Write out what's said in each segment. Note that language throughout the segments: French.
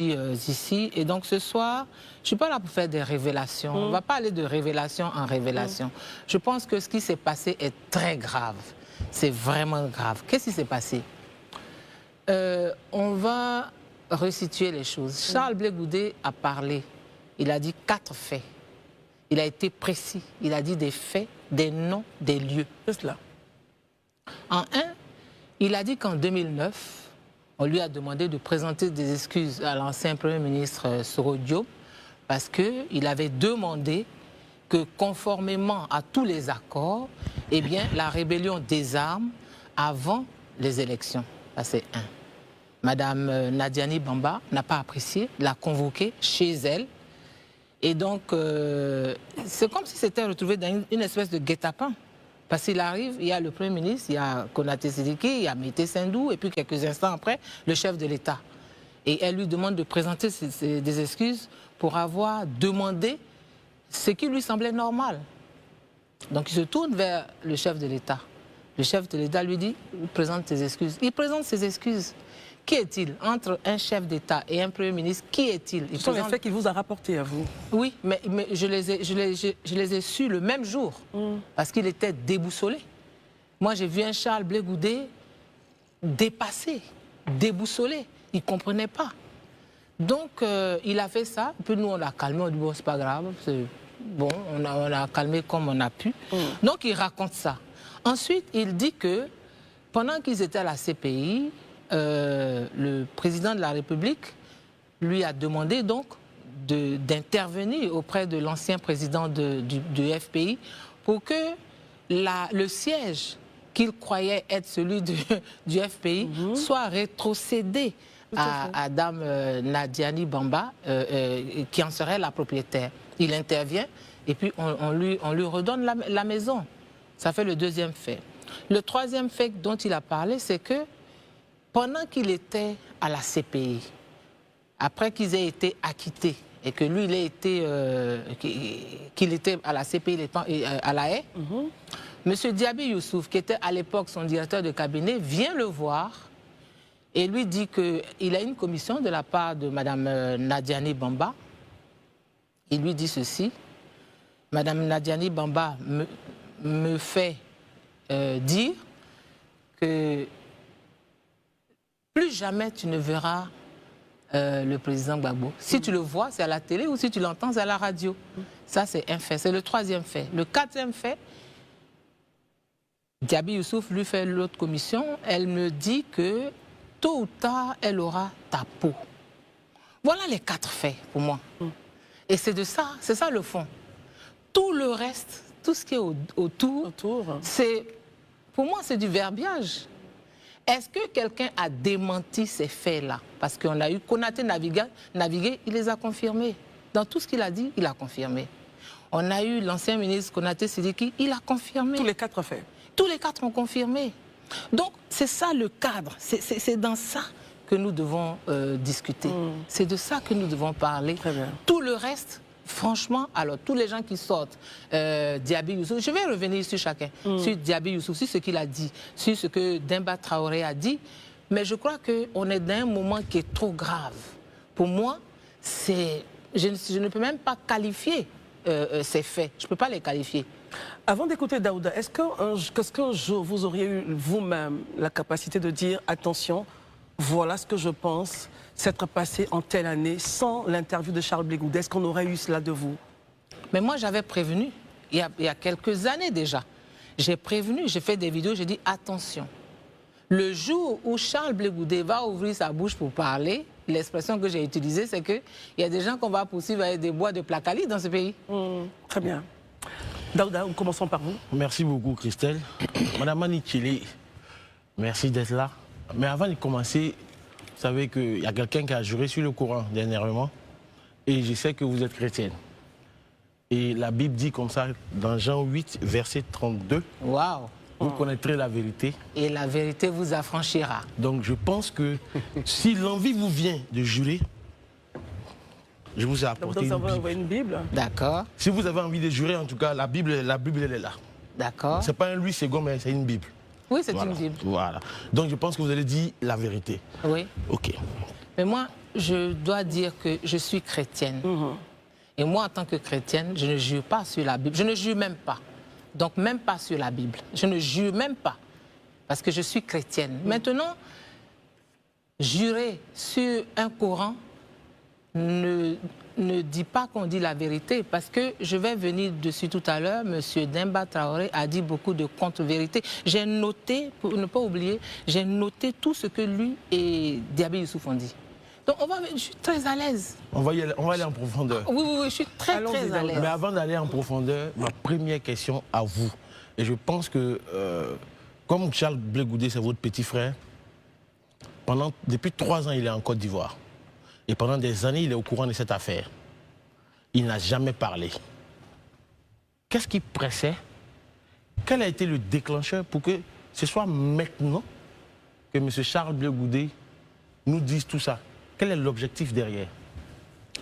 ici. Et donc ce soir, je ne suis pas là pour faire des révélations. On ne va pas aller de révélation en révélation. Je pense que ce qui s'est passé est très grave. C'est vraiment grave. Qu'est-ce qui s'est passé? On va resituer les choses. Charles Blé Goudé a parlé. Il a dit 4 faits. Il a été précis. Il a dit des faits, des noms, des lieux. C'est cela. En un, il a dit qu'en 2009, on lui a demandé de présenter des excuses à l'ancien Premier ministre Soro Diop parce qu'il avait demandé que, conformément à tous les accords, eh bien, la rébellion désarme avant les élections. Ça, c'est un. Madame Nadiani Bamba n'a pas apprécié, l'a convoqué chez elle. Et donc, c'est comme si c'était retrouvé dans une espèce de guet-apens. Parce qu'il arrive, il y a le Premier ministre, il y a Konaté Sidiki, il y a Mété Sindou, et puis quelques instants après, le chef de l'État. Et elle lui demande de présenter des excuses pour avoir demandé ce qui lui semblait normal. Donc il se tourne vers le chef de l'État. Le chef de l'État lui dit, présente tes excuses. Il présente ses excuses. Qui est-il? Entre un chef d'État et un Premier ministre, qui est-il? Ce sont les faits qu'il vous a rapportés à vous. Oui, mais je les ai su le même jour, parce qu'il était déboussolé. Moi, j'ai vu un Charles Blé Goudé dépassé, déboussolé. Il ne comprenait pas. Donc, il a fait ça. Puis nous, on l'a calmé. On dit, bon, c'est pas grave. Bon, on a calmé comme on a pu. Donc, il raconte ça. Ensuite, il dit que pendant qu'ils étaient à la CPI, le président de la République lui a demandé donc d'intervenir auprès de l'ancien président du FPI pour que le siège qu'il croyait être celui du FPI soit rétrocédé à Dame Nadiani Bamba, qui en serait la propriétaire. Il intervient et puis on lui redonne la maison. Ça fait le deuxième fait. Le troisième fait dont il a parlé, c'est que pendant qu'il était à la CPI, après qu'ils aient été acquittés et que lui, qu'il était à la CPI à la Haye, M. Diaby Youssouf, qui était à l'époque son directeur de cabinet, vient le voir et lui dit qu'il a une commission de la part de Mme Nadiani Bamba. Il lui dit ceci: Mme Nadiani Bamba me fait dire que plus jamais tu ne verras le président Gbagbo. Si tu le vois, c'est à la télé, ou si tu l'entends, c'est à la radio. Ça, c'est un fait. C'est le troisième fait. Le quatrième fait, Diaby Youssouf lui fait l'autre commission. Elle me dit que tôt ou tard, elle aura ta peau. Voilà les 4 faits pour moi. Et c'est de ça, c'est ça le fond. Tout le reste, tout ce qui est autour. C'est, pour moi, c'est du verbiage. Est-ce que quelqu'un a démenti ces faits-là? Parce qu'on a eu Konaté naviguer, il les a confirmés. Dans tout ce qu'il a dit, il a confirmé. On a eu l'ancien ministre Konaté Sidiki, il a confirmé. Tous les 4 faits. Tous les 4 ont confirmé. Donc, c'est ça le cadre. C'est dans ça que nous devons discuter. C'est de ça que nous devons parler. Très bien. Tout le reste, franchement, alors, tous les gens qui sortent, Diaby Youssouf, je vais revenir sur chacun, sur Diaby Youssouf, sur ce qu'il a dit, sur ce que Demba Traoré a dit, mais je crois qu'on est dans un moment qui est trop grave. Pour moi, je ne peux même pas qualifier ces faits, je ne peux pas les qualifier. Avant d'écouter Daouda, est-ce qu'un jour vous auriez eu vous-même la capacité de dire attention, voilà ce que je pense s'être passé en telle année sans l'interview de Charles Blé Goudé? Est-ce qu'on aurait eu cela de vous? Mais moi, j'avais prévenu, il y a quelques années déjà. J'ai prévenu, j'ai fait des vidéos, j'ai dit attention. Le jour où Charles Blé Goudé va ouvrir sa bouche pour parler, l'expression que j'ai utilisée, c'est qu'il y a des gens qu'on va poursuivre avec des bois de placali dans ce pays. Très bien. Daouda, commençons par vous. Merci beaucoup, Christelle. Madame Manichili, merci d'être là. Mais avant de commencer, vous savez qu'il y a quelqu'un qui a juré sur le Coran dernièrement. Et je sais que vous êtes chrétienne. Et la Bible dit comme ça, dans Jean 8, verset 32. Waouh! Vous connaîtrez la vérité. Et la vérité vous affranchira. Donc je pense que si l'envie vous vient de jurer, je vous ai apporté une Bible. D'accord. Si vous avez envie de jurer, en tout cas, la Bible elle est là. D'accord. C'est pas un Louis II, mais c'est une Bible. Oui, c'est voilà. une Bible. Voilà. Donc je pense que vous allez dire la vérité. Oui. Ok. Mais moi, je dois dire que je suis chrétienne. Et moi, en tant que chrétienne, je ne jure pas sur la Bible. Je ne jure même pas. Donc, même pas sur la Bible. Je ne jure même pas. Parce que je suis chrétienne. Maintenant, jurer sur un Coran ne dit pas qu'on dit la vérité. Parce que je vais venir dessus tout à l'heure. M. Demba Traoré a dit beaucoup de contre-vérités. J'ai noté, pour ne pas oublier, j'ai noté tout ce que lui et Diaby Youssouf ont dit. Donc, je suis très à l'aise. On va aller en profondeur. Oui, je suis très à l'aise. Mais avant d'aller en profondeur, ma première question à vous. Et je pense que, comme Charles Blé Goudé, c'est votre petit frère, depuis 3 ans, il est en Côte d'Ivoire. Et pendant des années, il est au courant de cette affaire. Il n'a jamais parlé. Qu'est-ce qui pressait? Quel a été le déclencheur pour que ce soit maintenant que M. Charles Blé Goudé nous dise tout ça? Quel est l'objectif derrière?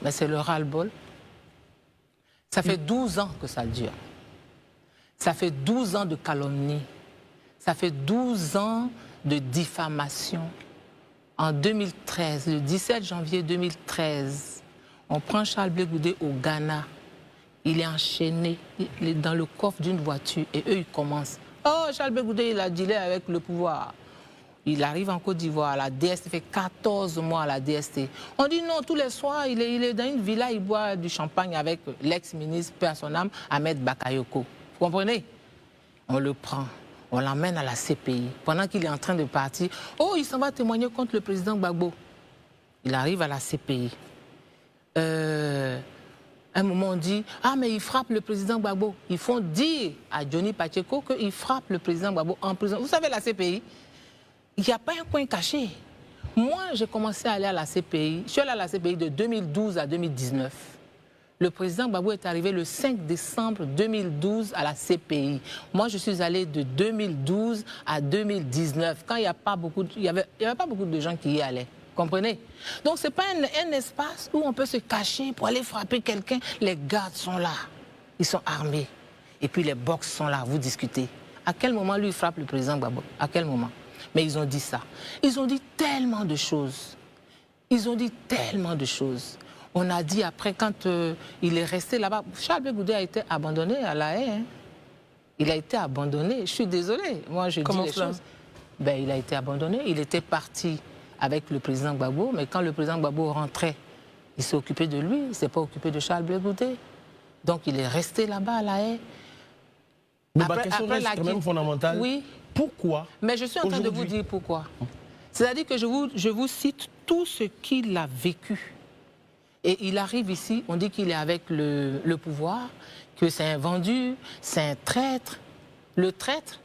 C'est le ras-le-bol. Ça fait 12 ans que ça dure. Ça fait 12 ans de calomnie. Ça fait 12 ans de diffamation. En 2013, le 17 janvier 2013, on prend Charles Blé Goudé au Ghana. Il est enchaîné, il est dans le coffre d'une voiture et eux, ils commencent. Oh, Charles Blé Goudé, il a dealé avec le pouvoir. Il arrive en Côte d'Ivoire, à la DST, il fait 14 mois à la DST. On dit non, tous les soirs, il est dans une villa, il boit du champagne avec l'ex-ministre, paix à son âme, Ahmed Bakayoko. Vous comprenez? On le prend, on l'emmène à la CPI. Pendant qu'il est en train de partir, oh, il s'en va témoigner contre le président Gbagbo. Il arrive à la CPI. À un moment, on dit, ah, mais il frappe le président Gbagbo. Ils font dire à Johnny Pacheco qu'il frappe le président Gbagbo en prison. Vous savez, la CPI, il n'y a pas un coin caché. Moi, j'ai commencé à aller à la CPI. Je suis allé à la CPI de 2012 à 2019. Le président Gbagbo est arrivé le 5 décembre 2012 à la CPI. Moi, je suis allé de 2012 à 2019, quand il n'y avait pas beaucoup de gens qui y allaient. Comprenez? Donc, ce n'est pas un espace où on peut se cacher pour aller frapper quelqu'un. Les gardes sont là. Ils sont armés. Et puis, les box sont là. Vous discutez. À quel moment lui frappe le président Gbagbo? À quel moment? Mais ils ont dit ça. Ils ont dit tellement de choses. Ils ont dit tellement de choses. On a dit après, quand il est resté là-bas, Charles Blé Goudé a été abandonné à La Haye. Hein. Il a été abandonné. Je suis désolée. Moi, je dis les choses. Ben, il a été abandonné. Il était parti avec le président Gbagbo. Mais quand le président Gbagbo rentrait, il s'est occupé de lui. Il ne s'est pas occupé de Charles Blé Goudé. Donc, il est resté là-bas à La Haye. Mais ma question reste quand même fondamentale. Oui. Pourquoi? Mais je suis en train de vous dire pourquoi. C'est-à-dire que je vous cite tout ce qu'il a vécu. Et il arrive ici, on dit qu'il est avec le pouvoir, que c'est un vendu, c'est un traître. Le traître,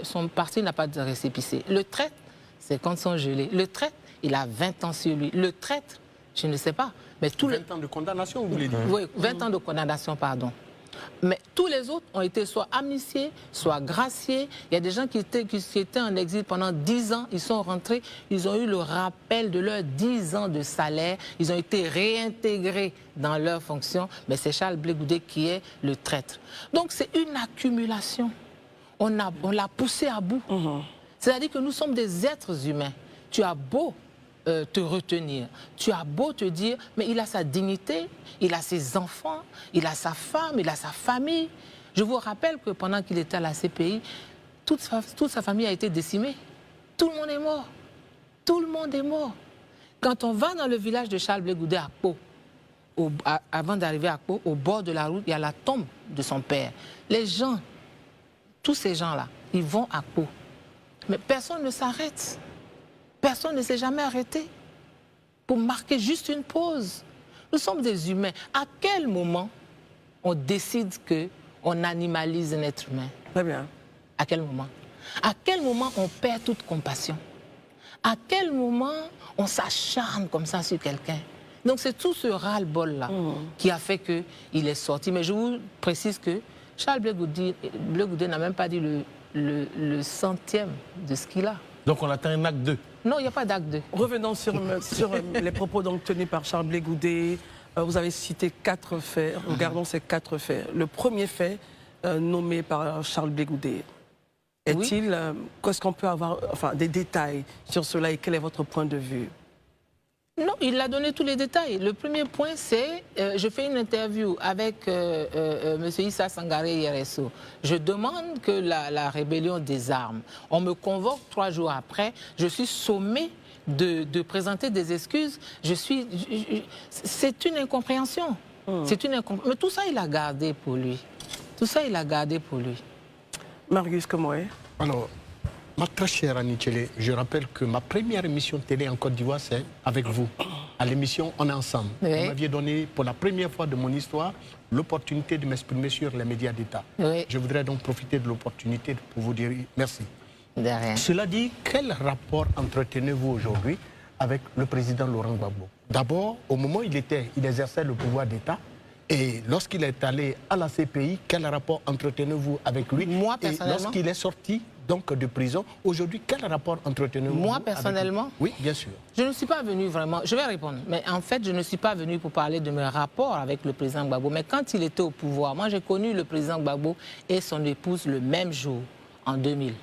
son parti n'a pas de récépissé. Le traître, c'est quand ils sont gelés. Le traître, il a 20 ans sur lui. Le traître, je ne sais pas. Mais 20 ans de condamnation, vous voulez dire? Oui, 20 ans de condamnation, pardon. Mais tous les autres ont été soit amnistiés, soit graciés. Il y a des gens qui étaient en exil pendant 10 ans, ils sont rentrés, ils ont eu le rappel de leurs 10 ans de salaire, ils ont été réintégrés dans leurs fonctions. Mais c'est Charles Blé Goudé qui est le traître. Donc c'est une accumulation. On l'a poussé à bout. C'est-à-dire que nous sommes des êtres humains. Tu as beau te retenir. Tu as beau te dire, mais il a sa dignité, il a ses enfants, il a sa femme, il a sa famille. Je vous rappelle que pendant qu'il était à la CPI, toute sa famille a été décimée. Tout le monde est mort. Tout le monde est mort. Quand on va dans le village de Charles Blé Goudé à Pau, avant d'arriver à Pau, au bord de la route, il y a la tombe de son père. Les gens, tous ces gens-là, ils vont à Pau. Mais personne ne s'arrête. Personne ne s'est jamais arrêté pour marquer juste une pause. Nous sommes des humains. À quel moment on décide qu'on animalise un être humain? Très bien. À quel moment? À quel moment on perd toute compassion? À quel moment on s'acharne comme ça sur quelqu'un? Donc c'est tout ce ras-le-bol-là qui a fait qu'il est sorti. Mais je vous précise que Charles Blé Goudé n'a même pas dit le centième de ce qu'il a. Donc on attend un acte 2. Non, il n'y a pas d'acte 2. Revenons sur les propos donc tenus par Charles Blé Goudé. Vous avez cité 4 faits. Regardons ces 4 faits. Le premier fait nommé par Charles Blé Goudé. Est-ce qu'on peut avoir des détails sur cela et quel est votre point de vue? Non, il a donné tous les détails. Le premier point, c'est, je fais une interview avec M. Issa Sangaré Yereso. Je demande que la rébellion des armes. On me convoque 3 jours après. Je suis sommé de présenter des excuses. C'est une incompréhension. Mais tout ça, il a gardé pour lui. Tout ça, il a gardé pour lui. Marius, comment est? Alors, ma très chère Annie Tchélé, je rappelle que ma première émission télé en Côte d'Ivoire, c'est avec vous. À l'émission On est ensemble. Oui. Vous m'aviez donné, pour la première fois de mon histoire, l'opportunité de m'exprimer sur les médias d'État. Oui. Je voudrais donc profiter de l'opportunité pour vous dire merci. De rien. Cela dit, quel rapport entretenez-vous aujourd'hui avec le président Laurent Gbagbo? D'abord, au moment où il exerçait le pouvoir d'État, et lorsqu'il est allé à la CPI, quel rapport entretenez-vous avec lui? Moi, Et personnellement, lorsqu'il est sorti donc de prison, aujourd'hui, quel rapport entretenez-vous? Moi, avec personnellement, lui? Oui, bien sûr. je ne suis pas venu vraiment, je vais répondre, mais en fait, je ne suis pas venu pour parler de mes rapports avec le président Gbagbo. Mais quand il était au pouvoir, moi, j'ai connu le président Gbagbo et son épouse le même jour, en 2000.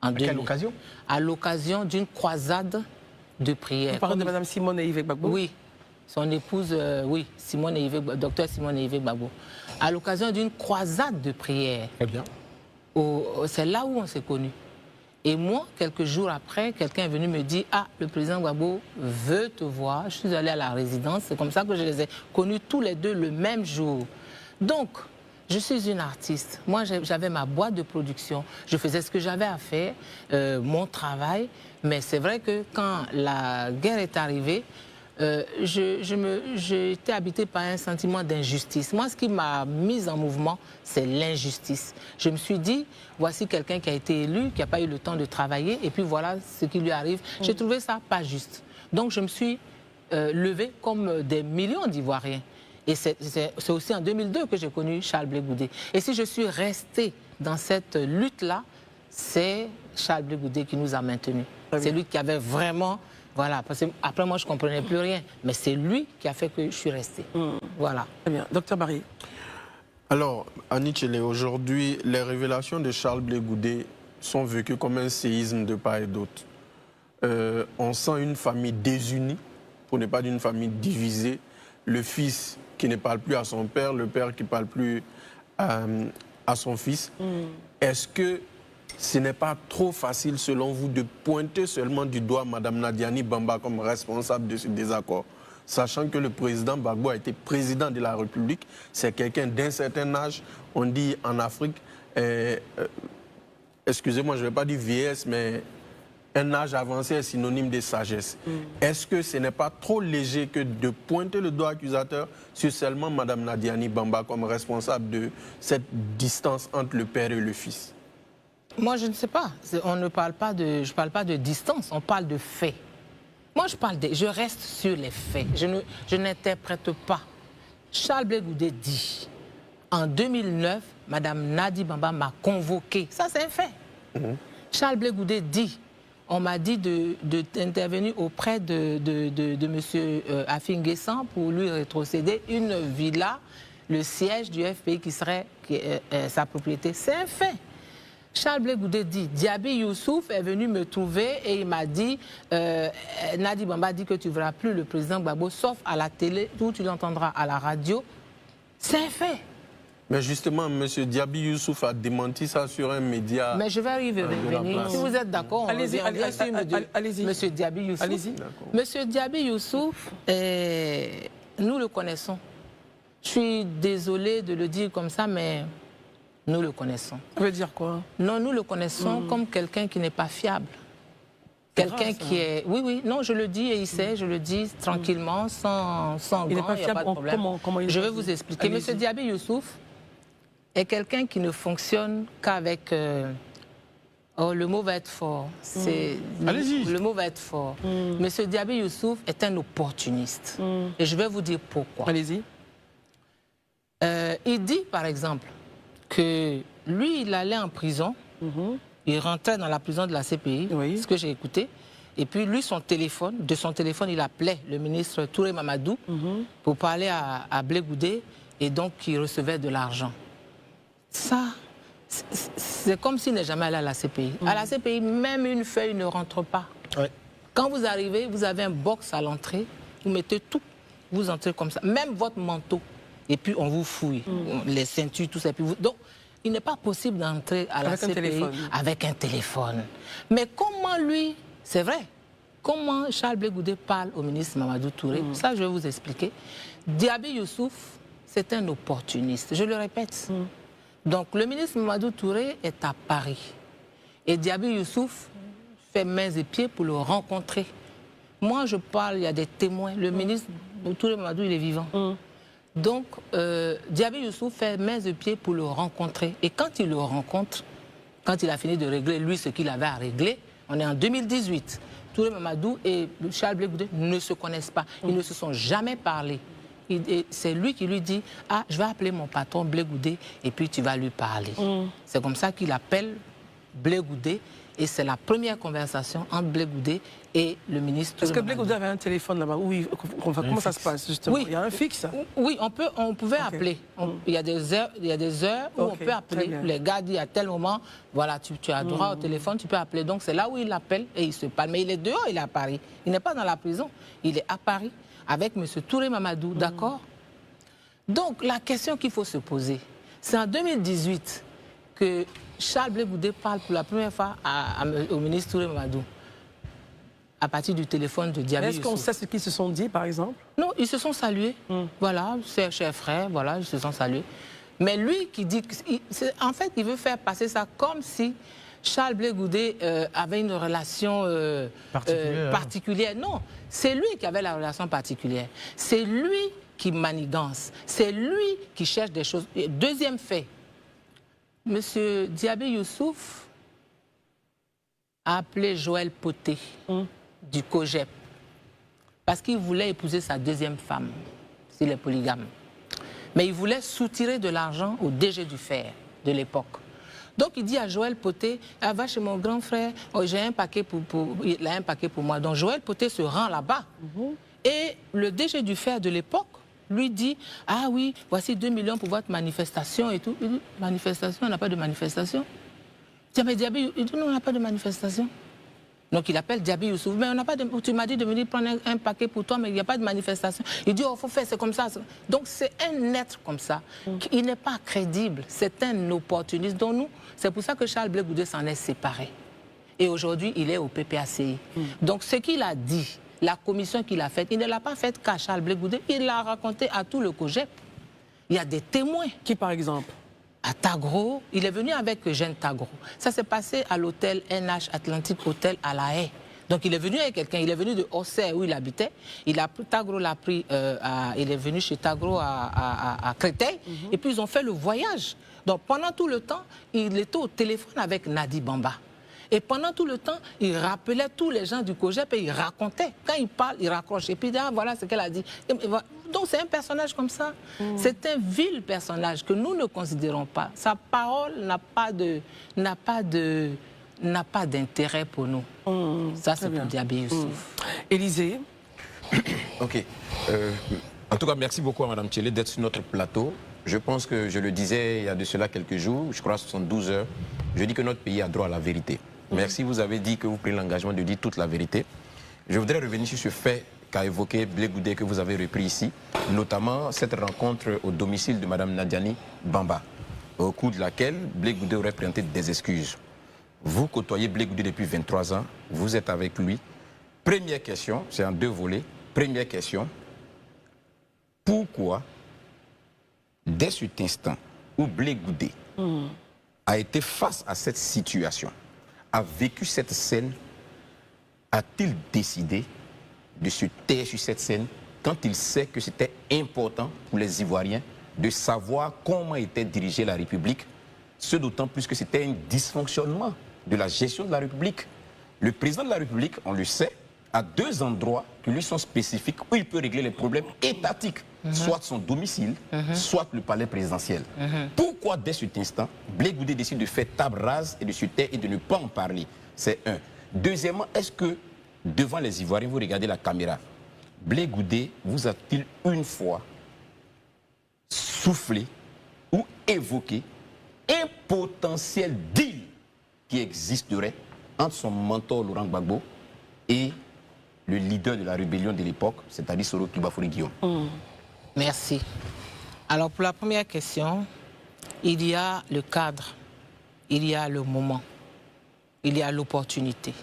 À quelle occasion? À l'occasion d'une croisade de prière. Vous parlez de Mme Simone et Yves Gbagbo? Oui, son épouse, oui, docteur Simone Yves Gbagbo. À l'occasion d'une croisade de prière. Très bien. C'est là où on s'est connus. Et moi, quelques jours après, quelqu'un est venu me dire « Ah, le président Gbagbo veut te voir ». Je suis allée à la résidence. C'est comme ça que je les ai connus tous les deux le même jour. Donc, je suis une artiste. Moi, j'avais ma boîte de production. Je faisais ce que j'avais à faire, mon travail. Mais c'est vrai que quand la guerre est arrivée, j'ai été habitée par un sentiment d'injustice. Moi, ce qui m'a mise en mouvement, c'est l'injustice. Je me suis dit, voici quelqu'un qui a été élu, qui n'a pas eu le temps de travailler, et puis voilà ce qui lui arrive. J'ai trouvé ça pas juste. Donc, je me suis levée comme des millions d'Ivoiriens. Et c'est aussi en 2002 que j'ai connu Charles Blé Goudé. Et si je suis restée dans cette lutte-là, c'est Charles Blé Goudé qui nous a maintenus. C'est lui qui avait vraiment... Voilà, parce qu'après moi, je ne comprenais plus rien. Mais c'est lui qui a fait que je suis restée. Voilà. Très bien. Docteur Barry. Alors, Annie Tchélé, aujourd'hui, les révélations de Charles Blé Goudé sont vécues comme un séisme de part et d'autre. On sent une famille désunie, pour ne pas dire une famille divisée. Le fils qui ne parle plus à son père, le père qui ne parle plus à son fils. Est-ce que ce n'est pas trop facile, selon vous, de pointer seulement du doigt Mme Nadiani Bamba comme responsable de ce désaccord, sachant que le président Gbagbo a été président de la République, c'est quelqu'un d'un certain âge, on dit en Afrique, excusez-moi, je ne vais pas dire vieillesse, mais un âge avancé est synonyme de sagesse. Est-ce que ce n'est pas trop léger que de pointer le doigt accusateur sur seulement Mme Nadiani Bamba comme responsable de cette distance entre le père et le fils? Moi, je ne sais pas. On ne parle pas de, je parle pas de distance, on parle de faits. Moi, je reste sur les faits. Je n'interprète pas. Charles Blé Goudé dit, en 2009, Mme Nadi Bamba m'a convoqué. Ça, c'est un fait. Charles Blé Goudé dit, on m'a dit d'intervenir auprès de M. Afin-Guessan pour lui rétrocéder une villa, le siège du FPI qui serait sa propriété. C'est un fait. Charles Blé Goudé dit, Diaby Youssouf est venu me trouver et il m'a dit, Nadi Bamba dit que tu ne verras plus le président Gbagbo, sauf à la télé, où tu l'entendras à la radio. C'est un fait. Mais justement, M. Diaby Youssouf a démenti ça sur un média. Mais je vais y revenir. Si vous êtes d'accord, allez-y, allez-y. M. Diaby Youssouf. Allez-y. M. Diaby Youssouf, nous le connaissons. Je suis désolée de le dire comme ça, mais nous le connaissons. Ça veut dire quoi? Non, nous le connaissons comme quelqu'un qui n'est pas fiable. Quelqu'un qui est... Oui, oui, non, je le dis et il sait, je le dis tranquillement, sans Il n'est gants, pas il n'y a pas fiable. de problème. Comment il Je vais vous expliquer. M. Diaby Youssouf est quelqu'un qui ne fonctionne qu'avec... Oh, le mot va être fort. Allez-y. Le mot va être fort. M. Diaby Youssouf est un opportuniste. Et je vais vous dire pourquoi. Allez-y. Il dit, par exemple, que lui, il allait en prison. Il rentrait dans la prison de la CPI, ce que j'ai écouté. Et puis lui, de son téléphone, il appelait le ministre Touré Mamadou pour parler à Blé Goudé et donc il recevait de l'argent. Ça, c'est comme s'il n'est jamais allé à la CPI. À la CPI, même une feuille ne rentre pas. Ouais. Quand vous arrivez, vous avez un box à l'entrée, vous mettez tout, vous entrez comme ça, même votre manteau. Et puis on vous fouille, les ceintures, tout ça. Puis donc, il n'est pas possible d'entrer à la CPI avec un téléphone. Mais comment lui, c'est vrai, comment Charles Blé Goudé parle au ministre Mamadou Touré, ça je vais vous expliquer. Diaby Youssouf, c'est un opportuniste, je le répète. Donc le ministre Mamadou Touré est à Paris. Et Diaby Youssouf fait mains et pieds pour le rencontrer. Moi je parle, il y a des témoins, le ministre Touré Mamadou, il est vivant. Donc, Diaby Youssouf fait mains et pieds pour le rencontrer. Et quand il le rencontre, quand il a fini de régler, lui, ce qu'il avait à régler, on est en 2018. Touré Mamadou et Charles Blé Goudé ne se connaissent pas. Ils ne se sont jamais parlé. C'est lui qui lui dit « Ah, je vais appeler mon patron Blé Goudé et puis tu vas lui parler. C'est comme ça qu'il appelle Blé Goudé. Et c'est la première conversation entre Blé Goudé et le ministre. Est-ce que Blé Goudé avait un téléphone là-bas? Oui, comment ça se passe justement? Oui. Il y a un fixe? Oui, on pouvait appeler. Il y a des heures où on peut appeler. Les gars disent à tel moment, voilà, tu as droit au téléphone, tu peux appeler. Donc c'est là où il appelle et il se parle. Mais il est dehors, il est à Paris. Il n'est pas dans la prison. Il est à Paris avec M. Touré Mamadou, d'accord? Donc la question qu'il faut se poser, c'est en 2018 que Charles Blé Goudé parle pour la première fois au ministre Touré Mamadou à partir du téléphone de Diaby Youssouf. Est-ce qu'on sait ce qu'ils se sont dit, par exemple? Non, ils se sont salués. Voilà, c'est chers frères, voilà, ils se sont salués. Mais lui qui dit... En fait, il veut faire passer ça comme si Charles Blé Goudé avait une relation particulière. Non, c'est lui qui avait la relation particulière. C'est lui qui manigance. C'est lui qui cherche des choses. Et deuxième fait, Monsieur Diaby Youssouf a appelé Joël Poté du COGEP parce qu'il voulait épouser sa deuxième femme, s'il est polygame. Mais il voulait soutirer de l'argent au DG du Fer de l'époque. Donc il dit à Joël Poté, ah, va chez mon grand frère, oh, j'ai un paquet il a un paquet pour moi. Donc Joël Poté se rend là-bas. Et le DG du Fer de l'époque lui dit, ah oui, voici 2 millions pour votre manifestation et tout. Il dit, manifestation, on n'a pas de manifestation. Tiens, mais Diaby, il dit, non, on n'a pas de manifestation. Donc il appelle Diaby Youssouf, mais on n'a pas de... Tu m'as dit de venir prendre un paquet pour toi, mais il n'y a pas de manifestation. Il dit, oh, il faut faire, c'est comme ça. Donc c'est un être comme ça. Il n'est pas crédible. C'est un opportuniste. Donc nous, c'est pour ça que Charles Blé Goudé s'en est séparé. Et aujourd'hui, il est au PPACI. Donc ce qu'il a dit, la commission qu'il a faite, il ne l'a pas faite qu'à Charles Blé Goudé, il l'a raconté à tout le COGEP. Il y a des témoins. Qui, par exemple? À Tagro, il est venu avec Eugène Tagro. Ça s'est passé à l'hôtel NH Atlantic Hotel à La Haye. Donc il est venu avec quelqu'un, il est venu de Auxerre où il habitait. Tagro l'a pris, il est venu chez Tagro à Créteil. Et puis ils ont fait le voyage. Donc pendant tout le temps, il était au téléphone avec Nadi Bamba. Et pendant tout le temps, il rappelait tous les gens du COGEP et il racontait. Quand il parle, il raccroche. Et puis, ah, voilà ce qu'elle a dit. Donc, c'est un personnage comme ça. C'est un vil personnage que nous ne considérons pas. Sa parole n'a pas d'intérêt pour nous. Ça, c'est pour Diaby Youssouf. Élysée. OK. En tout cas, merci beaucoup à Mme Tchélé d'être sur notre plateau. Je pense que je le disais il y a de cela quelques jours, je crois 72 heures, je dis que notre pays a droit à la vérité. Merci, vous avez dit que vous prenez l'engagement de dire toute la vérité. Je voudrais revenir sur ce fait qu'a évoqué Blé Goudé, que vous avez repris ici, notamment cette rencontre au domicile de Mme Nadiani Bamba, au cours de laquelle Blé Goudé aurait présenté des excuses. Vous côtoyez Blé Goudé depuis 23 ans, vous êtes avec lui. Première question, c'est en 2 volets. Première question, pourquoi, dès cet instant où Blé Goudé a été face à cette situation, a vécu cette scène, a-t-il décidé de se taire sur cette scène quand il sait que c'était important pour les Ivoiriens de savoir comment était dirigée la République, ce d'autant plus que c'était un dysfonctionnement de la gestion de la République. Le président de la République, on le sait, a 2 endroits qui lui sont spécifiques où il peut régler les problèmes étatiques, soit son domicile, soit le palais présidentiel. Pourquoi dès cet instant, Blé Goudé décide de faire table rase et de se taire et de ne pas en parler? C'est un. Deuxièmement, est-ce que devant les Ivoiriens, vous regardez la caméra, Blé Goudé vous a-t-il une fois soufflé ou évoqué un potentiel deal qui existerait entre son mentor Laurent Gbagbo et le leader de la rébellion de l'époque, c'est-à-dire Soro Clibafori Guillaume. Merci. Alors pour la première question, il y a le cadre, il y a le moment, il y a l'opportunité.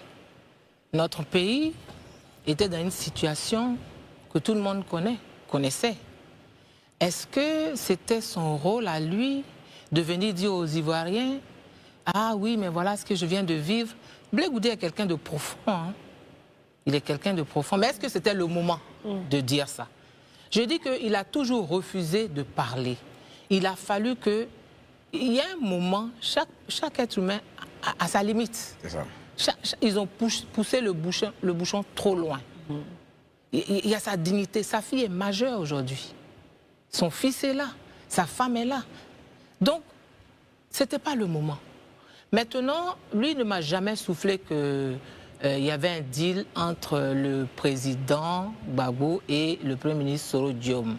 Notre pays était dans une situation que tout le monde connaissait. Est-ce que c'était son rôle à lui de venir dire aux Ivoiriens « Ah oui, mais voilà ce que je viens de vivre ». Blé Goudé est quelqu'un de profond. Hein? Il est quelqu'un de profond. Mais est-ce que c'était le moment de dire ça? Je dis qu'il a toujours refusé de parler. Il a fallu que... Il y a un moment, chaque être humain a sa limite. C'est ça. Ils ont poussé le bouchon trop loin. Il y a sa dignité. Sa fille est majeure aujourd'hui. Son fils est là. Sa femme est là. Donc, ce n'était pas le moment. Maintenant, lui ne m'a jamais soufflé qu'il y avait un deal entre le président Gbagbo et le premier ministre Soro Diom.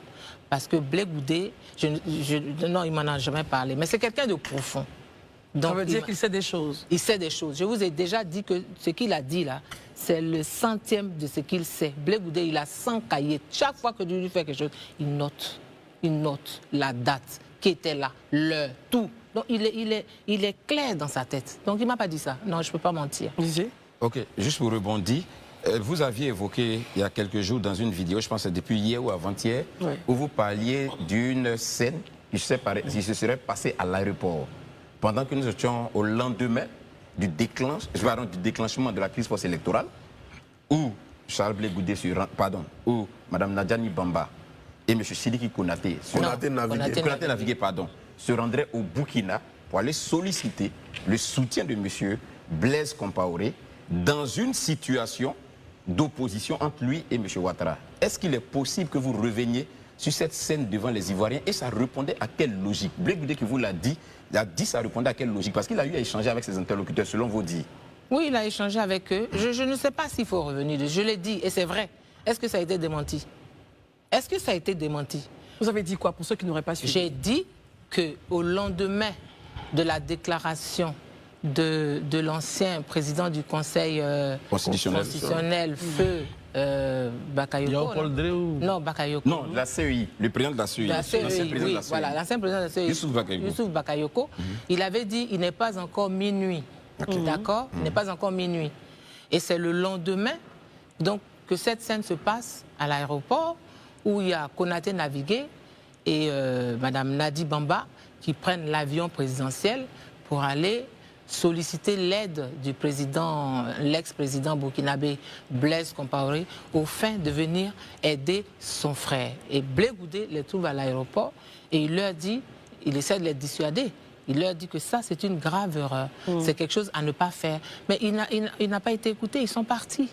Parce que Blé Goudé, non, il m'en a jamais parlé. Mais c'est quelqu'un de profond. Donc, ça veut dire qu'il sait des choses. Il sait des choses. Je vous ai déjà dit que ce qu'il a dit là, c'est le centième de ce qu'il sait. Blé Goudé, il a 100 cahiers. Chaque fois que Dieu lui fait quelque chose, il note la date, qui était là, l'heure, tout. Donc il est clair dans sa tête. Donc il ne m'a pas dit ça. Non, je ne peux pas mentir. Ok, juste pour rebondir, vous aviez évoqué il y a quelques jours dans une vidéo, je pense que c'est depuis hier ou avant-hier, où vous parliez d'une scène qui se serait passée à l'aéroport. Pendant que nous étions au lendemain du déclenchement de la crise post-électorale, où Charles Blé Goudé où Mme Nadjani Bamba et M. Sidiki Konaté se rendraient au Burkina pour aller solliciter le soutien de M. Blaise Compaoré dans une situation d'opposition entre lui et M. Ouattara. Est-ce qu'il est possible que vous reveniez sur cette scène devant les Ivoiriens et ça répondait à quelle logique? Blé Goudé qui vous l'a dit, ça répondait à quelle logique? Parce qu'il a eu à échanger avec ses interlocuteurs selon vos dires. Oui, il a échangé avec eux. Je ne sais pas s'il faut revenir. Je l'ai dit et c'est vrai. Est-ce que ça a été démenti? Est-ce que ça a été démenti? Vous avez dit quoi pour ceux qui n'auraient pas suivi? J'ai dit qu'au lendemain de la déclaration de l'ancien président du Conseil constitutionnel, Feu Bakayoko. Non, Bakayoko. Non, la CEI, le président de la CEI. Oui, voilà, l'ancien président de la CEI, Youssouf Bakayoko. Il avait dit il n'est pas encore minuit. D'accord? Il n'est pas encore minuit. Et c'est le lendemain donc, que cette scène se passe à l'aéroport où il y a Konaté Navigué et Mme Nadi Bamba qui prennent l'avion présidentiel pour aller solliciter l'aide du président, l'ex-président burkinabé Blaise Compaoré, au fin de venir aider son frère. Et Blé Goudé les trouve à l'aéroport et il leur dit, il essaie de les dissuader. Il leur dit que ça, c'est une grave erreur. C'est quelque chose à ne pas faire. Mais il n'a pas été écouté. Ils sont partis.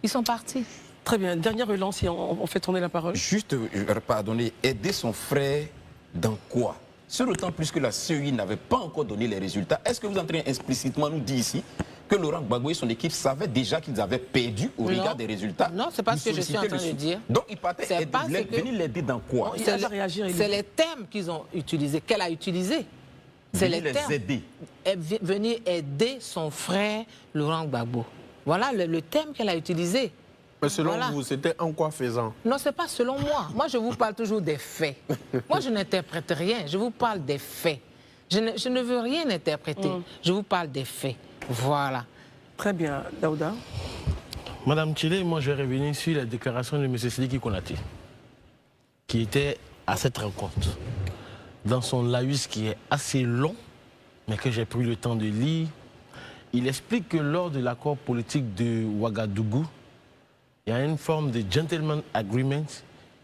Ils sont partis. Très bien. Dernière relance et on fait tourner la parole. Juste, pardonnez, aider son frère dans quoi? Sur autant plus que la CEI n'avait pas encore donné les résultats, est-ce que vous êtes en train explicitement nous dire ici que Laurent Gbagbo et son équipe savaient déjà qu'ils avaient perdu au regard des résultats? Non, c'est pas ce que je suis en train de dire. Donc ils partaient venir l'aider dans quoi? C'est les termes qu'ils ont utilisés, qu'elle a utilisés. C'est les termes. Aider. Venir aider son frère Laurent Gbagbo. Voilà le terme qu'elle a utilisé. Mais selon vous, c'était en quoi faisant? Non, ce n'est pas selon moi. Moi, je vous parle toujours des faits. Moi, je n'interprète rien. Je vous parle des faits. Je ne veux rien interpréter. Je vous parle des faits. Voilà. Très bien. Daouda? Madame Tchilé, moi, je vais revenir sur la déclaration de M. Sidiki Konaté, qui était à cette rencontre. Dans son laïus qui est assez long, mais que j'ai pris le temps de lire, il explique que lors de l'accord politique de Ouagadougou, il y a une forme de gentleman agreement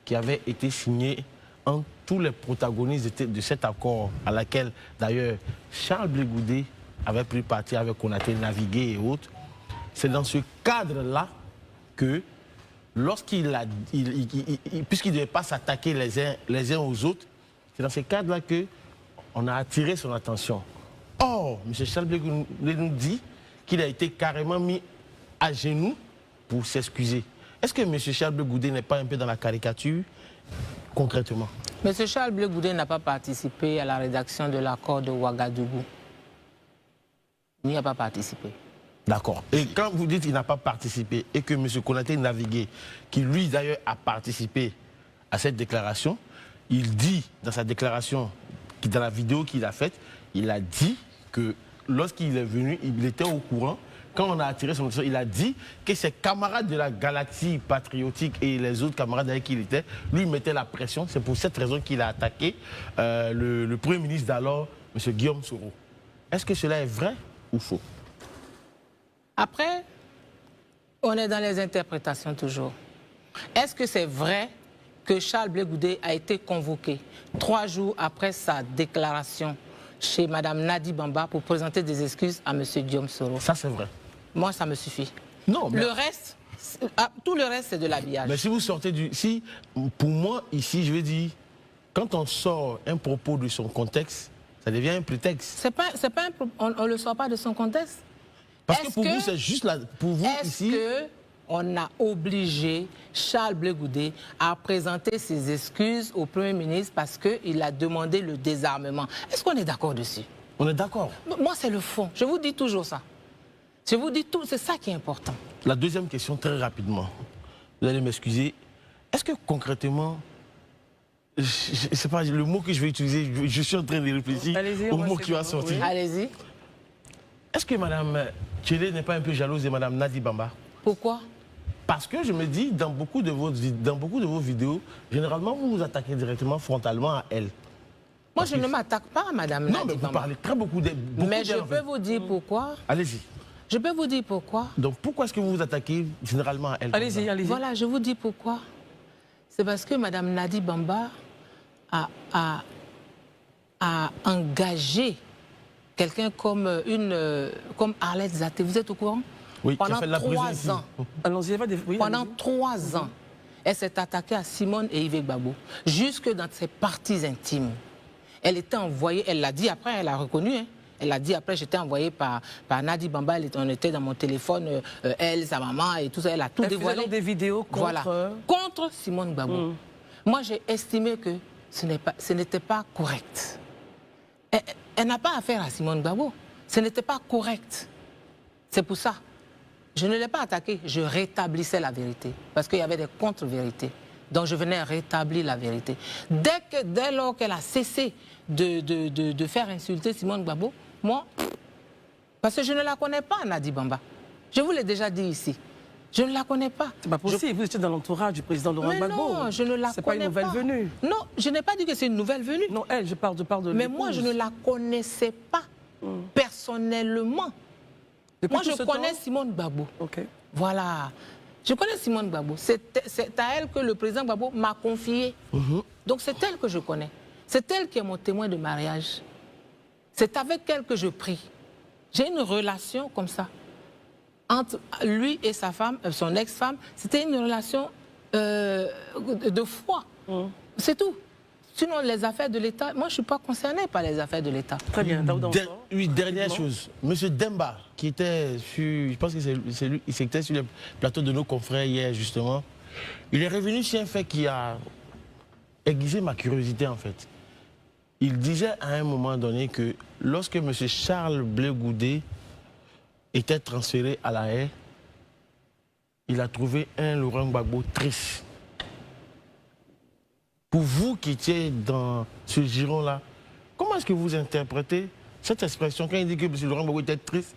qui avait été signée entre tous les protagonistes de cet accord, à laquelle d'ailleurs Charles Blé Goudé avait pris parti avec Konaté Navigué et autres. C'est dans ce cadre-là que, lorsqu'il a, puisqu'il ne devait pas s'attaquer les uns aux autres, c'est dans ce cadre-là qu'on a attiré son attention. Or, M. Charles Blé Goudé nous dit qu'il a été carrément mis à genoux pour s'excuser. Est-ce que M. Charles Blé Goudé n'est pas un peu dans la caricature, concrètement? M. Charles Blé Goudé n'a pas participé à la rédaction de l'accord de Ouagadougou. Il n'y a pas participé. D'accord. Et quand vous dites qu'il n'a pas participé et que M. Konaté Navigué, qui lui d'ailleurs a participé à cette déclaration, il dit dans sa déclaration, dans la vidéo qu'il a faite, il a dit que lorsqu'il est venu, il était au courant. Quand on a attiré son attention, il a dit que ses camarades de la galaxie patriotique et les autres camarades avec qui il était, lui mettaient la pression. C'est pour cette raison qu'il a attaqué le Premier ministre d'alors, M. Guillaume Soro. Est-ce que cela est vrai ou faux? Après, on est dans les interprétations toujours. Est-ce que c'est vrai que Charles Blé Goudé a été convoqué 3 jours après sa déclaration chez Mme Nadi Bamba pour présenter des excuses à M. Guillaume Soro? Ça, c'est vrai. Moi, ça me suffit. Non, mais... Le reste, tout le reste, c'est de l'habillage. Mais si vous sortez du... Si, pour moi, ici, je veux dire, quand on sort un propos de son contexte, ça devient un prétexte. On ne le sort pas de son contexte. Parce que pour vous, c'est juste là. Pour vous, ici... Est-ce qu'on a obligé Charles Blé Goudé à présenter ses excuses au Premier ministre parce qu'il a demandé le désarmement? Est-ce qu'on est d'accord dessus? On est d'accord. Moi, c'est le fond. Je vous dis toujours ça. Je vous dis tout, c'est ça qui est important. La deuxième question, très rapidement. Vous allez m'excuser. Est-ce que concrètement, je sais pas le mot que je vais utiliser, je suis en train de réfléchir au mot qui va sortir. Oui. Allez-y. Est-ce que Mme Tchélé n'est pas un peu jalouse de Mme Nadi Bamba? Pourquoi? Parce que je me dis, dans beaucoup de vos vidéos, généralement, vous vous attaquez directement, frontalement à elle. Moi, je ne m'attaque pas à Mme Nadi Bamba. Non, mais vous parlez très beaucoup d'elle. Mais je peux vous dire pourquoi. Allez-y. Je peux vous dire pourquoi. Donc, pourquoi est-ce que vous vous attaquez généralement à elle? Allez-y, allez-y. Voilà, je vous dis pourquoi. C'est parce que Mme Nadi Bamba a engagé quelqu'un comme Arlette Zaté. Vous êtes au courant? Oui, pendant qui a fait la 3 ans. Allons-y, Pendant 3 ans, elle s'est attaquée à Simone et Yves Gbagbo, jusque dans ses parties intimes. Elle était envoyée, elle l'a dit après, elle a reconnu, hein. Elle a dit après, j'étais envoyée par Nadi Bamba, on était dans mon téléphone, elle, sa maman et tout ça, elle a tout dévoilé. Elle faisait des vidéos contre... Voilà, contre Simone Gbagbo. Moi, j'ai estimé que ce n'était pas correct. Elle n'a pas affaire à Simone Gbagbo. Ce n'était pas correct. C'est pour ça. Je ne l'ai pas attaqué, je rétablissais la vérité. Parce qu'il y avait des contre-vérités. Donc je venais rétablir la vérité. Dès lors qu'elle a cessé de faire insulter Simone Gbagbo, moi, parce que je ne la connais pas, Nadi Bamba. Je vous l'ai déjà dit ici. Je ne la connais pas. C'est pas possible, vous étiez dans l'entourage du président Laurent Gbagbo. Non, je ne la connais pas. C'est pas une nouvelle venue. Non, je n'ai pas dit que c'est une nouvelle venue. Non, elle, je parle de mais moi, je ne la connaissais pas personnellement. Depuis moi, je connais Simone Gbagbo. Ok. Voilà. Je connais Simone Gbagbo. C'est à elle que le président Gbagbo m'a confié. Donc c'est elle que je connais. C'est elle qui est mon témoin de mariage. C'est avec elle que je prie. J'ai une relation comme ça. Entre lui et sa femme, son ex-femme, c'était une relation de foi. C'est tout. Sinon, les affaires de l'État, moi, je ne suis pas concernée par les affaires de l'État. Très bien. Oui, dernière chose. Monsieur Demba, qui était sur, je pense que c'est lui, il était sur le plateau de nos confrères hier, justement. Il est revenu sur un fait qui a aiguisé ma curiosité, en fait. Il disait à un moment donné que lorsque M. Charles Blé Goudé était transféré à La Haye, il a trouvé un Laurent Gbagbo triste. Pour vous qui étiez dans ce giron-là, comment est-ce que vous interprétez cette expression? Quand il dit que M. Laurent Gbagbo était triste,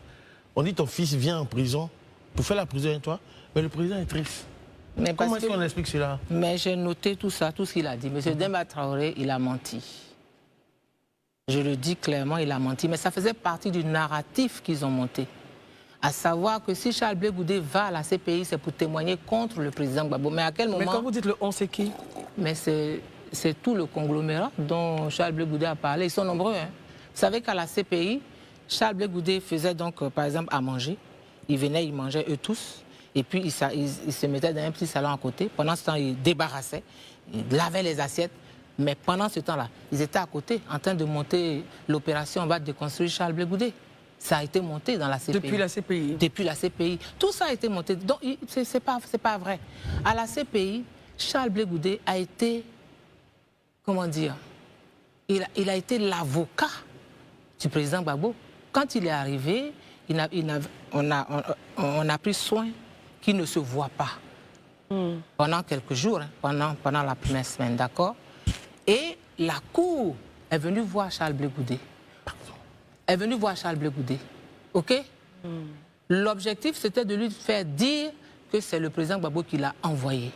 on dit ton fils vient en prison pour faire la prison avec toi, mais le président est triste. Mais comment est-ce qu'on explique cela? Mais j'ai noté tout ça, tout ce qu'il a dit. M. Demba Traoré, il a menti. Je le dis clairement, il a menti. Mais ça faisait partie du narratif qu'ils ont monté. À savoir que si Charles Blé Goudé va à la CPI, c'est pour témoigner contre le président Gbagbo. Mais à quel moment... Mais quand vous dites le on, c'est qui? Mais c'est tout le conglomérat dont Charles Blé Goudé a parlé. Ils sont nombreux. Hein. Vous savez qu'à la CPI, Charles Blé Goudé faisait donc, par exemple, à manger. Ils venaient, ils mangeaient eux tous. Et puis, ils se mettaient dans un petit salon à côté. Pendant ce temps, ils débarrassaient, ils lavaient les assiettes. Mais pendant ce temps-là, ils étaient à côté, en train de monter l'opération on va déconstruire Charles Blé Goudé. Ça a été monté dans la CPI. Depuis la CPI. Depuis la CPI. Tout ça a été monté. Donc, c'est pas vrai. À la CPI, Charles Blé Goudé a été, comment dire, il a été l'avocat du président Gbagbo. Quand il est arrivé, on a pris soin qu'il ne se voit pas pendant quelques jours, hein, pendant la première semaine, d'accord? Et la Cour est venue voir Charles Blé Goudé. Est venue voir Charles Blé Goudé, ok? L'objectif, c'était de lui faire dire que c'est le président Gbagbo qui l'a envoyé.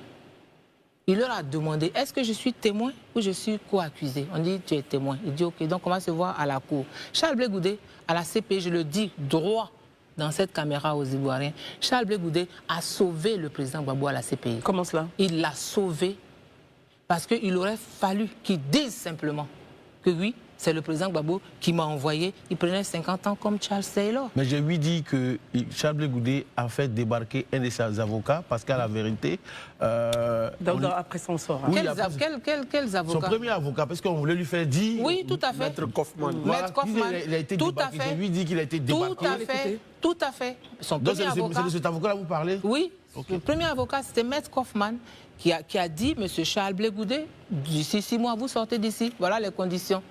Il leur a demandé, est-ce que je suis témoin ou je suis co-accusé? On dit, tu es témoin. Il dit, ok, donc on va se voir à la Cour. Charles Blé Goudé, à la CPI, je le dis droit dans cette caméra aux Ivoiriens, Charles Blé Goudé a sauvé le président Gbagbo à la CPI. Comment cela? Il l'a sauvé parce qu'il aurait fallu qu'il dise simplement que oui, c'est le président Gbagbo qui m'a envoyé. Il prenait 50 ans comme Charles Taylor. Mais je lui dis que Charles Blé Goudé a fait débarquer un de ses avocats parce qu'à la vérité... après son sort. Hein. Oui, Quels avocats? Son premier avocat, parce qu'on voulait lui faire dire... Oui, tout à fait. Maître Kaufmann. Voilà, Maître Kaufmann. Il a été tout débarqué. à fait. Je lui dis qu'il a été débarqué. Tout à fait. Tout à fait. Son Donc premier avocat... c'est de cet avocat-là que vous parlez? Oui. Okay. Le premier avocat, c'était Maître Kaufmann qui a dit, monsieur Charles Blé Goudé, d'ici 6 mois, vous sortez d'ici. Voilà les conditions.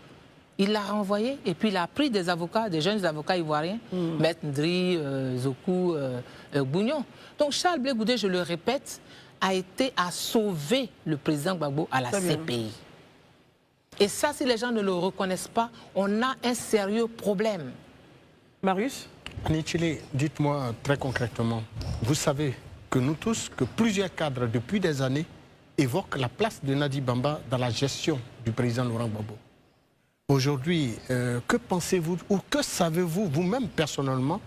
Il l'a renvoyé et puis il a pris des avocats, des jeunes avocats ivoiriens, Maître Ndri, Zokou, Bougnon. Donc Charles Blé Goudé, je le répète, a sauvé le président Gbagbo à la CPI. Et ça, si les gens ne le reconnaissent pas, on a un sérieux problème. Marius? Annie Tchilé, dites-moi très concrètement, vous savez que nous tous, que plusieurs cadres depuis des années évoquent la place de Nadi Bamba dans la gestion du président Laurent Gbagbo. Aujourd'hui, que pensez-vous ou que savez-vous vous-même personnellement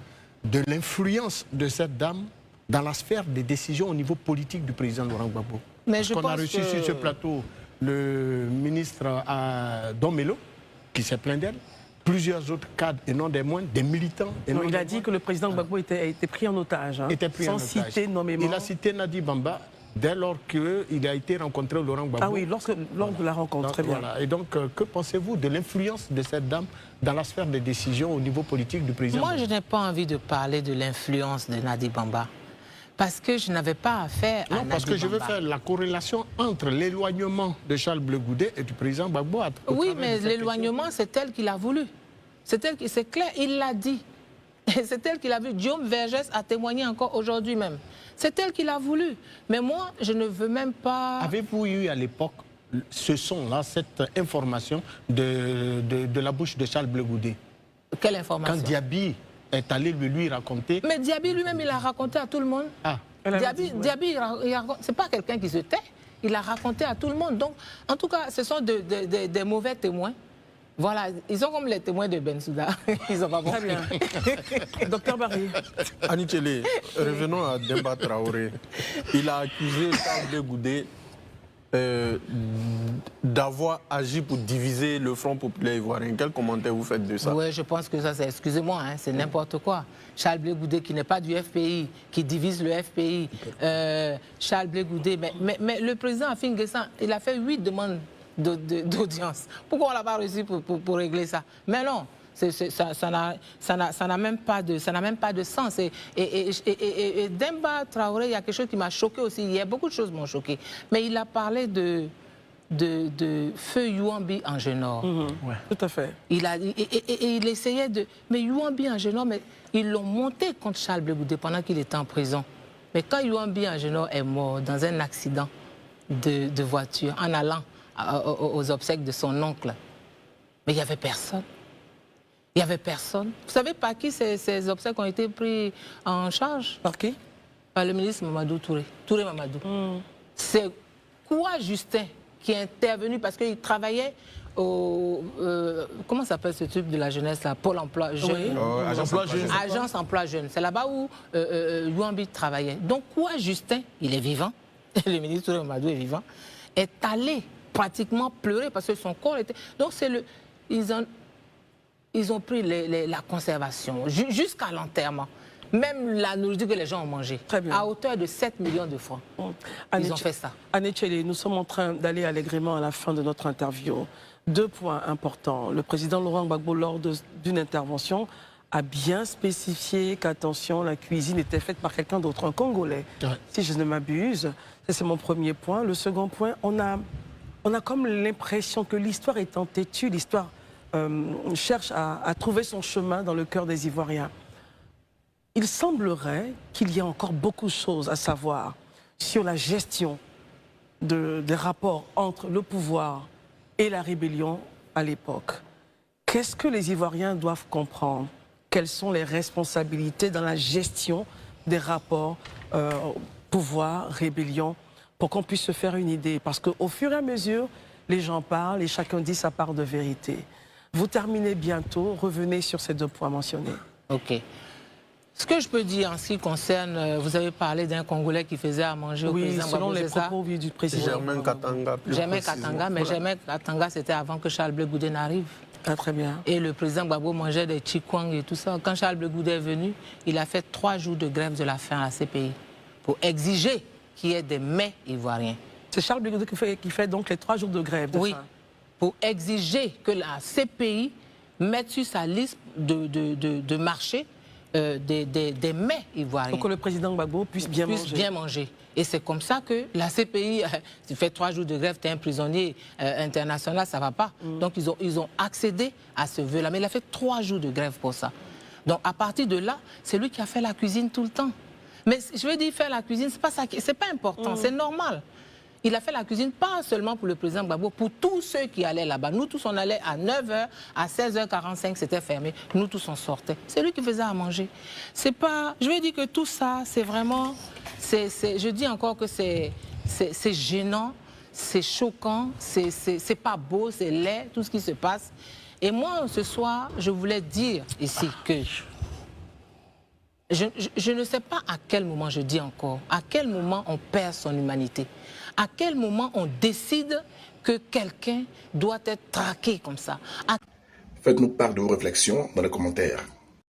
de l'influence de cette dame dans la sphère des décisions au niveau politique du président Laurent Gbagbo? Mais je pense qu'on a pense reçu sur ce plateau le ministre Domelo, qui s'est plaint d'elle, plusieurs autres cadres et non des moindres, des militants. Et non, il a dit que le président Gbagbo a été pris en otage, hein, sans citer nommément. Il a cité Nadi Bamba dès lors qu'il a été rencontré au Laurent Gbagbo. Ah oui, lors de la rencontre, donc, très bien. Voilà. Et donc, que pensez-vous de l'influence de cette dame dans la sphère des décisions au niveau politique du président? Moi, je n'ai pas envie de parler de l'influence de Nadi Bamba. Parce que je n'avais pas affaire à Nadi Bamba. Parce que je veux faire la corrélation entre l'éloignement de Charles Blé Goudé et du président Gbagbo. Oui, mais l'éloignement, c'est elle qui l'a voulu. C'est clair, il l'a dit. C'est elle qui l'a vu. Guillaume Vergès a témoigné encore aujourd'hui même. C'est elle qui l'a voulu. Mais moi, je ne veux même pas... Avez-vous eu à l'époque ce son-là, cette information de la bouche de Charles Blé Goudé? Quelle information? Quand Diaby est allé lui raconter... Mais Diaby lui-même, il a raconté à tout le monde. Ah. Diaby, c'est pas quelqu'un qui se tait. Il a raconté à tout le monde. Donc, en tout cas, ce sont des mauvais témoins. Voilà, ils sont comme les témoins de Bensouda. Ils ont pas compris. Très bien. Docteur Barry. Annie Tchélé, revenons à Demba Traoré. Il a accusé Charles Blé Goudé d'avoir agi pour diviser le Front populaire ivoirien. Quel commentaire vous faites de ça? Oui, je pense que ça, c'est, excusez-moi, hein, c'est n'importe quoi. Charles Blé Goudé, qui n'est pas du FPI, qui divise le FPI. Charles Blé Goudé, mais le président Afin Guessan, il a fait 8 demandes d'audience. Pourquoi on ne l'a pas reçu pour régler ça? Mais non, ça n'a même pas de sens. Et Demba Traoré, il y a quelque chose qui m'a choqué aussi. Il y a beaucoup de choses qui m'ont choqué. Mais il a parlé de Feu Youambi en Genor. Ouais. Tout à fait. Il essayait de... Mais Youambi en Genor, mais ils l'ont monté contre Charles Blé Goudé pendant qu'il était en prison. Mais quand Youambi en Genor est mort dans un accident de voiture, en allant aux obsèques de son oncle, mais il n'y avait personne. Il n'y avait personne. Vous savez par qui ces obsèques ont été pris en charge? Par qui? Par le ministre Mamadou Touré. Touré Mamadou. C'est quoi Justin qui est intervenu parce qu'il travaillait au... comment s'appelle ce truc de la jeunesse là? Pôle emploi jeune. Oui. Agence emploi jeune. C'est là-bas où Youambi travaillait. Donc quoi Justin, il est vivant, le ministre Touré Mamadou est vivant, est allé pratiquement pleurer parce que son corps était... Donc c'est le... Ils ont pris la conservation jusqu'à l'enterrement. Même la nourriture que les gens ont mangée, à hauteur de 7 millions de francs. Ils ont fait ça. Annie Tchélé, nous sommes en train d'aller allègrement à la fin de notre interview. 2 points importants. Le président Laurent Gbagbo, lors d'une intervention, a bien spécifié qu'attention, la cuisine était faite par quelqu'un d'autre, un Congolais, si je ne m'abuse. C'est mon premier point. Le second point, on a comme l'impression que l'histoire étant têtue, l'histoire cherche à trouver son chemin dans le cœur des Ivoiriens. il semblerait qu'il y ait encore beaucoup de choses à savoir sur la gestion des rapports entre le pouvoir et la rébellion à l'époque. Qu'est-ce que les Ivoiriens doivent comprendre? Quelles sont les responsabilités dans la gestion des rapports pouvoir-rébellion pour qu'on puisse se faire une idée? Parce qu'au fur et à mesure, les gens parlent et chacun dit sa part de vérité. Vous terminez bientôt, revenez sur ces deux points mentionnés. Ok. Ce que je peux dire en ce qui concerne, vous avez parlé d'un Congolais qui faisait à manger au président Gbagbo, selon les propos du président. Germain Katanga. Germain Katanga, mais Germain Katanga, c'était avant que Charles Blé Goudé n'arrive. Ah, très bien. Et le président Gbagbo mangeait des chikwang et tout ça. Quand Charles Blé Goudé est venu, il a fait 3 jours de grève de la faim à la CPI pour exiger qu'il y ait des mets ivoiriens. C'est Charles Blé Goudé qui fait donc les 3 jours de grève de Oui, faim. pour exiger que la CPI mette sur sa liste de marché des mets ivoiriens. Pour que le président Gbagbo puisse bien manger. Et c'est comme ça que la CPI, tu fais 3 jours de grève, tu es un prisonnier international, ça ne va pas. Donc ils ont accédé à ce vœu-là. Mais il a fait 3 jours de grève pour ça. Donc à partir de là, c'est lui qui a fait la cuisine tout le temps. Mais je veux dire, faire la cuisine, c'est pas important, c'est normal. Il a fait la cuisine pas seulement pour le président Gbagbo, pour tous ceux qui allaient là-bas. Nous tous, on allait à 9h, à 16h45, c'était fermé. Nous tous, on sortait. C'est lui qui faisait à manger. C'est pas... Je veux dire que tout ça, c'est vraiment... je dis encore que c'est gênant, c'est choquant, c'est pas beau, c'est laid, tout ce qui se passe. Et moi, ce soir, je voulais dire ici que... Je ne sais pas à quel moment, je dis encore, à quel moment on perd son humanité. À quel moment on décide que quelqu'un doit être traqué comme ça. Faites-nous part de vos réflexions dans les commentaires.